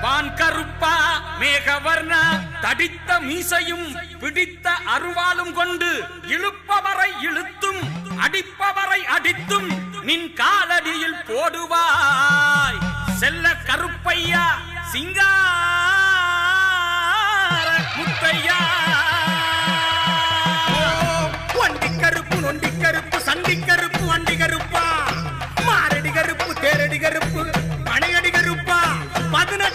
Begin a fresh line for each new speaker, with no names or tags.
வான் கருப்பா மேகவர்ணா தடித்த மீசையும் பிடித்த அருவாளும் கொண்டு இழுப்பவரை இழுத்தும் அடிப்பவரை அடித்தும் நின் காலடியில் போடுவாய் செல்ல கருப்பையா சிங்கார முத்தையா.
வண்டி கருப்பு நொண்டி கருப்பு சண்டி கருப்பு வண்டி கருப்பா மாரடி கருப்பு தேரடி கருப்பு பனையடி கருப்பா 18